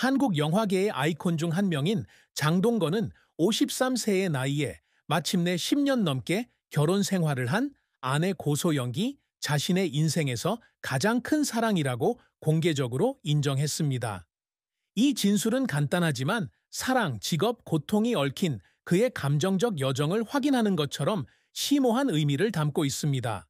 한국 영화계의 아이콘 중 한 명인 장동건은 53세의 나이에 마침내 10년 넘게 결혼 생활을 한 아내 고소영이 자신의 인생에서 가장 큰 사랑이라고 공개적으로 인정했습니다. 이 진술은 간단하지만 사랑, 직업, 고통이 얽힌 그의 감정적 여정을 확인하는 것처럼 심오한 의미를 담고 있습니다.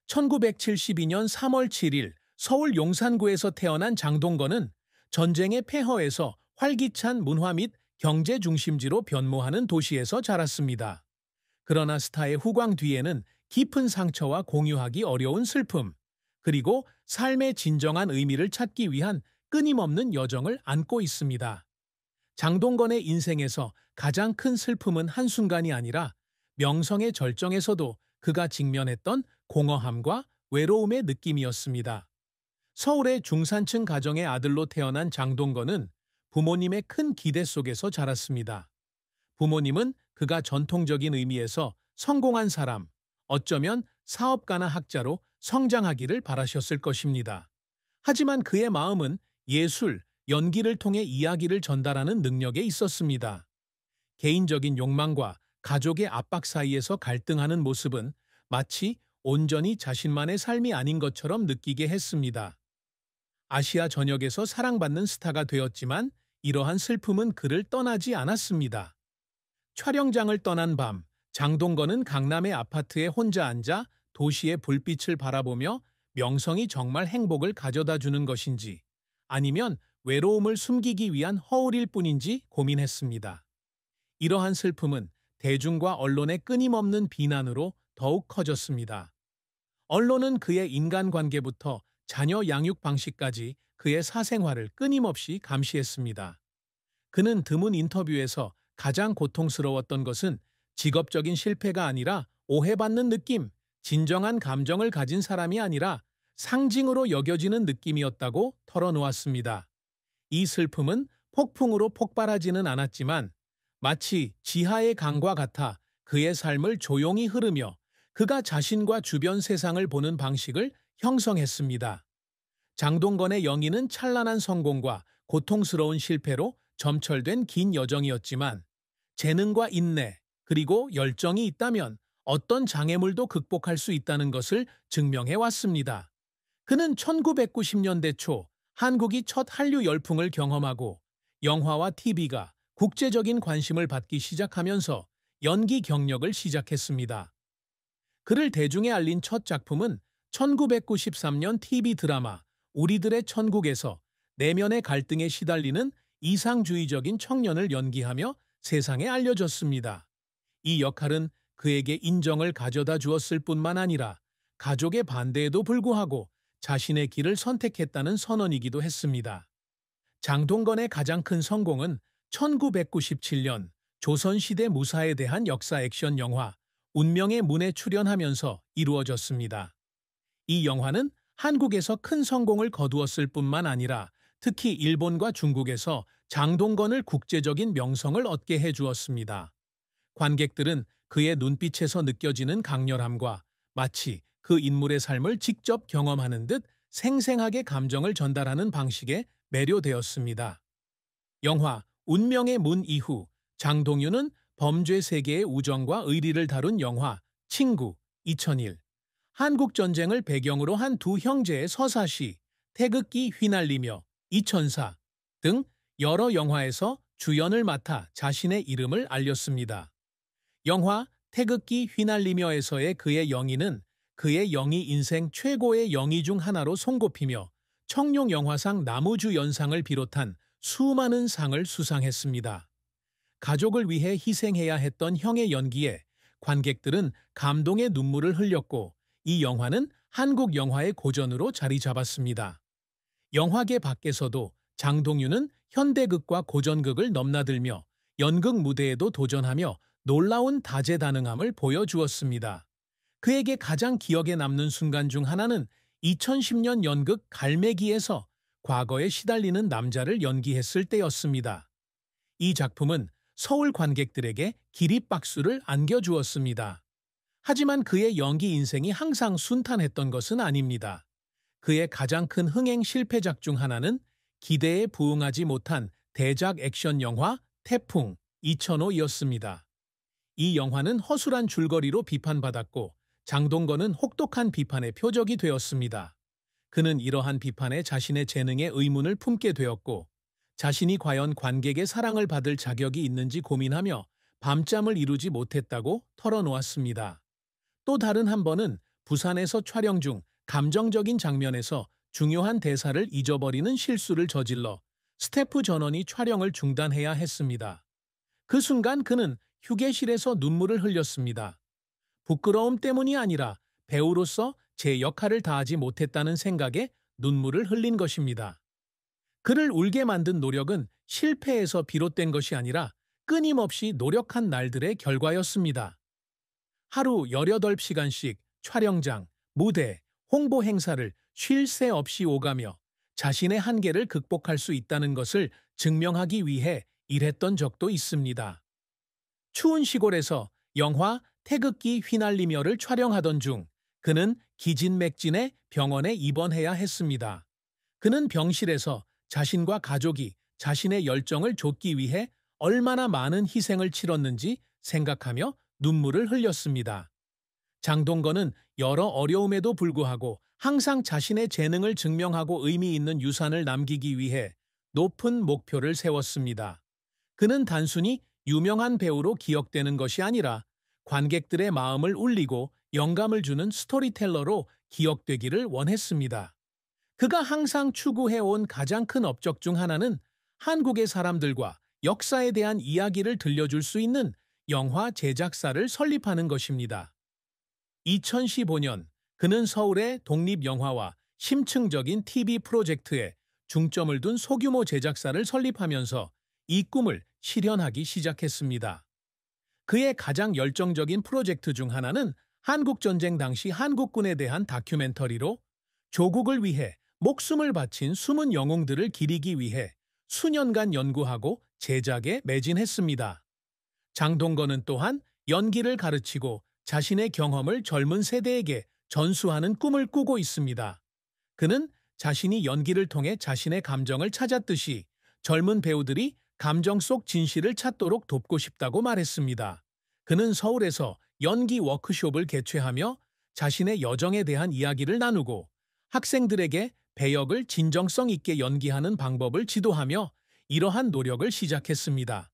1972년 3월 7일 서울 용산구에서 태어난 장동건은 전쟁의 폐허에서 활기찬 문화 및 경제 중심지로 변모하는 도시에서 자랐습니다. 그러나 스타의 후광 뒤에는 깊은 상처와 공유하기 어려운 슬픔, 그리고 삶의 진정한 의미를 찾기 위한 끊임없는 여정을 안고 있습니다. 장동건의 인생에서 가장 큰 슬픔은 한순간이 아니라 명성의 절정에서도 그가 직면했던 공허함과 외로움의 느낌이었습니다. 서울의 중산층 가정의 아들로 태어난 장동건은 부모님의 큰 기대 속에서 자랐습니다. 부모님은 그가 전통적인 의미에서 성공한 사람, 어쩌면 사업가나 학자로 성장하기를 바라셨을 것입니다. 하지만 그의 마음은 예술, 연기를 통해 이야기를 전달하는 능력에 있었습니다. 개인적인 욕망과 가족의 압박 사이에서 갈등하는 모습은 마치 온전히 자신만의 삶이 아닌 것처럼 느끼게 했습니다. 아시아 전역에서 사랑받는 스타가 되었지만 이러한 슬픔은 그를 떠나지 않았습니다. 촬영장을 떠난 밤, 장동건은 강남의 아파트에 혼자 앉아 도시의 불빛을 바라보며 명성이 정말 행복을 가져다 주는 것인지 아니면 외로움을 숨기기 위한 허울일 뿐인지 고민했습니다. 이러한 슬픔은 대중과 언론의 끊임없는 비난으로 더욱 커졌습니다. 언론은 그의 인간관계부터 자녀 양육 방식까지 그의 사생활을 끊임없이 감시했습니다. 그는 드문 인터뷰에서 가장 고통스러웠던 것은 직업적인 실패가 아니라 오해받는 느낌, 진정한 감정을 가진 사람이 아니라 상징으로 여겨지는 느낌이었다고 털어놓았습니다. 이 슬픔은 폭풍으로 폭발하지는 않았지만 마치 지하의 강과 같아 그의 삶을 조용히 흐르며 그가 자신과 주변 세상을 보는 방식을 형성했습니다. 장동건의 영희는 찬란한 성공과 고통스러운 실패로 점철된 긴 여정이었지만 재능과 인내, 그리고 열정이 있다면 어떤 장애물도 극복할 수 있다는 것을 증명해 왔습니다. 그는 1990년대 초 한국이 첫 한류 열풍을 경험하고 영화와 TV가 국제적인 관심을 받기 시작하면서 연기 경력을 시작했습니다. 그를 대중에 알린 첫 작품은 1993년 TV 드라마 우리들의 천국에서 내면의 갈등에 시달리는 이상주의적인 청년을 연기하며 세상에 알려졌습니다. 이 역할은 그에게 인정을 가져다 주었을 뿐만 아니라 가족의 반대에도 불구하고 자신의 길을 선택했다는 선언이기도 했습니다. 장동건의 가장 큰 성공은 1997년 조선시대 무사에 대한 역사 액션 영화 운명의 문에 출연하면서 이루어졌습니다. 이 영화는 한국에서 큰 성공을 거두었을 뿐만 아니라 특히 일본과 중국에서 장동건을 국제적인 명성을 얻게 해주었습니다. 관객들은 그의 눈빛에서 느껴지는 강렬함과 마치 그 인물의 삶을 직접 경험하는 듯 생생하게 감정을 전달하는 방식에 매료되었습니다. 영화 운명의 문 이후 장동윤은 범죄 세계의 우정과 의리를 다룬 영화 친구 2001, 한국전쟁을 배경으로 한 두 형제의 서사시 태극기 휘날리며 2004 등 여러 영화에서 주연을 맡아 자신의 이름을 알렸습니다. 영화 태극기 휘날리며에서의 그의 영희는 그의 영희 인생 최고의 영희 중 하나로 손꼽히며 청룡영화상 나무주 연상을 비롯한 수많은 상을 수상했습니다. 가족을 위해 희생해야 했던 형의 연기에 관객들은 감동의 눈물을 흘렸고 이 영화는 한국 영화의 고전으로 자리 잡았습니다. 영화계 밖에서도 장동윤은 현대극과 고전극을 넘나들며 연극 무대에도 도전하며 놀라운 다재다능함을 보여주었습니다. 그에게 가장 기억에 남는 순간 중 하나는 2010년 연극 갈매기에서 과거에 시달리는 남자를 연기했을 때였습니다. 이 작품은 서울 관객들에게 기립박수를 안겨주었습니다. 하지만 그의 연기 인생이 항상 순탄했던 것은 아닙니다. 그의 가장 큰 흥행 실패작 중 하나는 기대에 부응하지 못한 대작 액션 영화 태풍 2005이었습니다. 이 영화는 허술한 줄거리로 비판받았고 장동건은 혹독한 비판의 표적이 되었습니다. 그는 이러한 비판에 자신의 재능에 의문을 품게 되었고 자신이 과연 관객의 사랑을 받을 자격이 있는지 고민하며 밤잠을 이루지 못했다고 털어놓았습니다. 또 다른 한 번은 부산에서 촬영 중 감정적인 장면에서 중요한 대사를 잊어버리는 실수를 저질러 스태프 전원이 촬영을 중단해야 했습니다. 그 순간 그는 휴게실에서 눈물을 흘렸습니다. 부끄러움 때문이 아니라 배우로서 제 역할을 다하지 못했다는 생각에 눈물을 흘린 것입니다. 그를 울게 만든 노력은 실패에서 비롯된 것이 아니라 끊임없이 노력한 날들의 결과였습니다. 하루 18시간씩 촬영장, 무대, 홍보 행사를 쉴 새 없이 오가며 자신의 한계를 극복할 수 있다는 것을 증명하기 위해 일했던 적도 있습니다. 추운 시골에서 영화 태극기 휘날리며를 촬영하던 중 그는 기진맥진해 병원에 입원해야 했습니다. 그는 병실에서 자신과 가족이 자신의 열정을 좇기 위해 얼마나 많은 희생을 치렀는지 생각하며 눈물을 흘렸습니다. 장동건은 여러 어려움에도 불구하고 항상 자신의 재능을 증명하고 의미 있는 유산을 남기기 위해 높은 목표를 세웠습니다. 그는 단순히 유명한 배우로 기억되는 것이 아니라 관객들의 마음을 울리고 영감을 주는 스토리텔러로 기억되기를 원했습니다. 그가 항상 추구해온 가장 큰 업적 중 하나는 한국의 사람들과 역사에 대한 이야기를 들려줄 수 있는 영화 제작사를 설립하는 것입니다. 2015년 그는 서울의 독립영화와 심층적인 TV 프로젝트에 중점을 둔 소규모 제작사를 설립하면서 이 꿈을 실현하기 시작했습니다. 그의 가장 열정적인 프로젝트 중 하나는 한국전쟁 당시 한국군에 대한 다큐멘터리로 조국을 위해 목숨을 바친 숨은 영웅들을 기리기 위해 수년간 연구하고 제작에 매진했습니다. 장동건은 또한 연기를 가르치고 자신의 경험을 젊은 세대에게 전수하는 꿈을 꾸고 있습니다. 그는 자신이 연기를 통해 자신의 감정을 찾았듯이 젊은 배우들이 감정 속 진실을 찾도록 돕고 싶다고 말했습니다. 그는 서울에서 연기 워크숍을 개최하며 자신의 여정에 대한 이야기를 나누고 학생들에게 배역을 진정성 있게 연기하는 방법을 지도하며 이러한 노력을 시작했습니다.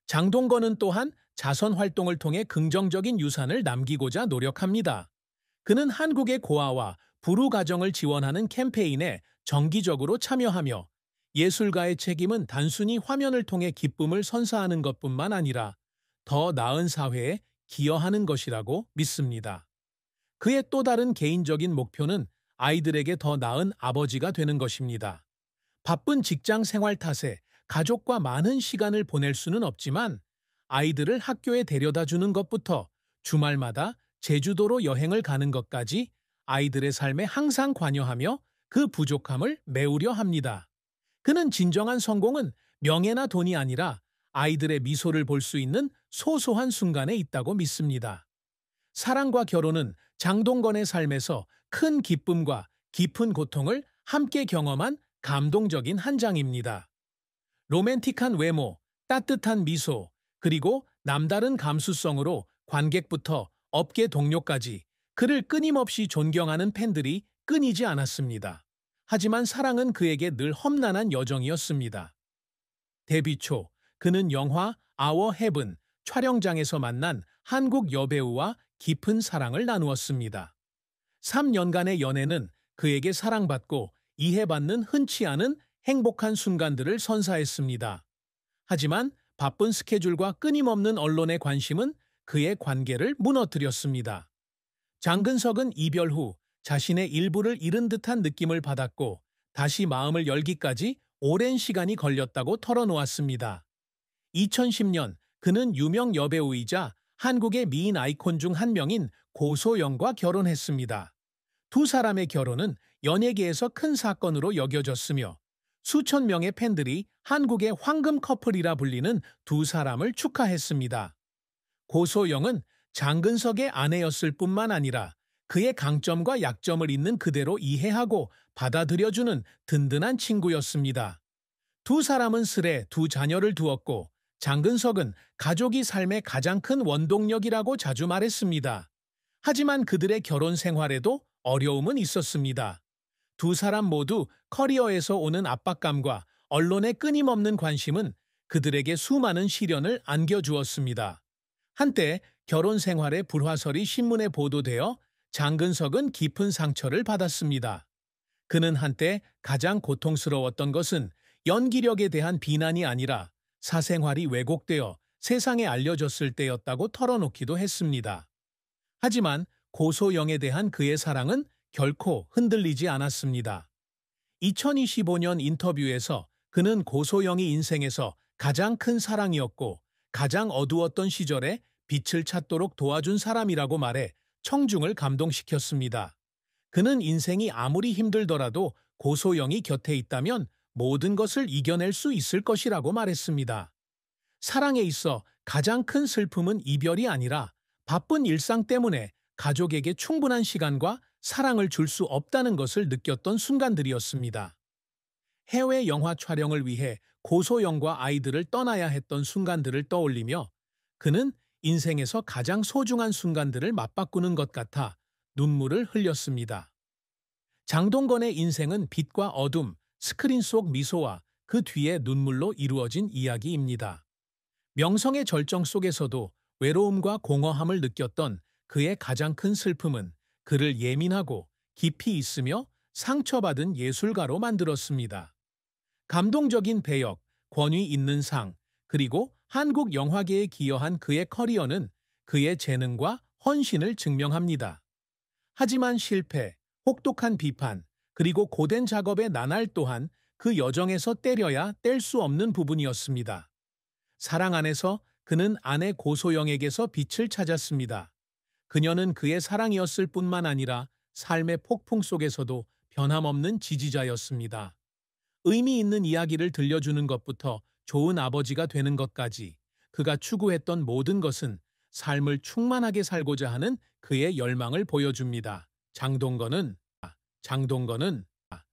장동건은 또한 자선 활동을 통해 긍정적인 유산을 남기고자 노력합니다. 그는 한국의 고아와 불우 가정을 지원하는 캠페인에 정기적으로 참여하며 예술가의 책임은 단순히 화면을 통해 기쁨을 선사하는 것뿐만 아니라 더 나은 사회에 기여하는 것이라고 믿습니다. 그의 또 다른 개인적인 목표는 아이들에게 더 나은 아버지가 되는 것입니다. 바쁜 직장 생활 탓에 가족과 많은 시간을 보낼 수는 없지만 아이들을 학교에 데려다 주는 것부터 주말마다 제주도로 여행을 가는 것까지 아이들의 삶에 항상 관여하며 그 부족함을 메우려 합니다. 그는 진정한 성공은 명예나 돈이 아니라 아이들의 미소를 볼 수 있는 소소한 순간에 있다고 믿습니다. 사랑과 결혼은 장동건의 삶에서 큰 기쁨과 깊은 고통을 함께 경험한 감동적인 한 장입니다. 로맨틱한 외모, 따뜻한 미소, 그리고 남다른 감수성으로 관객부터 업계 동료까지 그를 끊임없이 존경하는 팬들이 끊이지 않았습니다. 하지만 사랑은 그에게 늘 험난한 여정이었습니다. 데뷔 초 그는 영화 아워 헤븐 촬영장에서 만난 한국 여배우와 깊은 사랑을 나누었습니다. 3년간의 연애는 그에게 사랑받고 이해받는 흔치 않은 행복한 순간들을 선사했습니다. 하지만 바쁜 스케줄과 끊임없는 언론의 관심은 그의 관계를 무너뜨렸습니다. 장근석은 이별 후 자신의 일부를 잃은 듯한 느낌을 받았고 다시 마음을 열기까지 오랜 시간이 걸렸다고 털어놓았습니다. 2010년 그는 유명 여배우이자 한국의 미인 아이콘 중 한 명인 고소영과 결혼했습니다. 두 사람의 결혼은 연예계에서 큰 사건으로 여겨졌으며 수천 명의 팬들이 한국의 황금 커플이라 불리는 두 사람을 축하했습니다. 고소영은 장근석의 아내였을 뿐만 아니라 그의 강점과 약점을 있는 그대로 이해하고 받아들여주는 든든한 친구였습니다. 두 사람은 슬에 두 자녀를 두었고 장근석은 가족이 삶의 가장 큰 원동력이라고 자주 말했습니다. 하지만 그들의 결혼 생활에도 어려움은 있었습니다. 두 사람 모두 커리어에서 오는 압박감과 언론의 끊임없는 관심은 그들에게 수많은 시련을 안겨주었습니다. 한때 결혼 생활의 불화설이 신문에 보도되어 장근석은 깊은 상처를 받았습니다. 그는 한때 가장 고통스러웠던 것은 연기력에 대한 비난이 아니라 사생활이 왜곡되어 세상에 알려졌을 때였다고 털어놓기도 했습니다. 하지만 고소영에 대한 그의 사랑은 결코 흔들리지 않았습니다. 2025년 인터뷰에서 그는 고소영이 인생에서 가장 큰 사랑이었고 가장 어두웠던 시절에 빛을 찾도록 도와준 사람이라고 말해 청중을 감동시켰습니다. 그는 인생이 아무리 힘들더라도 고소영이 곁에 있다면 모든 것을 이겨낼 수 있을 것이라고 말했습니다. 사랑에 있어 가장 큰 슬픔은 이별이 아니라 바쁜 일상 때문에 가족에게 충분한 시간과 사랑을 줄 수 없다는 것을 느꼈던 순간들이었습니다. 해외 영화 촬영을 위해 고소영과 아이들을 떠나야 했던 순간들을 떠올리며 그는 인생에서 가장 소중한 순간들을 맞바꾸는 것 같아 눈물을 흘렸습니다. 장동건의 인생은 빛과 어둠, 스크린 속 미소와 그 뒤에 눈물로 이루어진 이야기입니다. 명성의 절정 속에서도 외로움과 공허함을 느꼈던 그의 가장 큰 슬픔은 그를 예민하고 깊이 있으며 상처받은 예술가로 만들었습니다. 감동적인 배역, 권위 있는 상, 그리고 한국 영화계에 기여한 그의 커리어는 그의 재능과 헌신을 증명합니다. 하지만 실패, 혹독한 비판, 그리고 고된 작업의 나날 또한 그 여정에서 떼려야 뗄 수 없는 부분이었습니다. 사랑 안에서 그는 아내 고소영에게서 빛을 찾았습니다. 그녀는 그의 사랑이었을 뿐만 아니라 삶의 폭풍 속에서도 변함없는 지지자였습니다. 의미 있는 이야기를 들려주는 것부터 좋은 아버지가 되는 것까지 그가 추구했던 모든 것은 삶을 충만하게 살고자 하는 그의 열망을 보여줍니다. 장동건은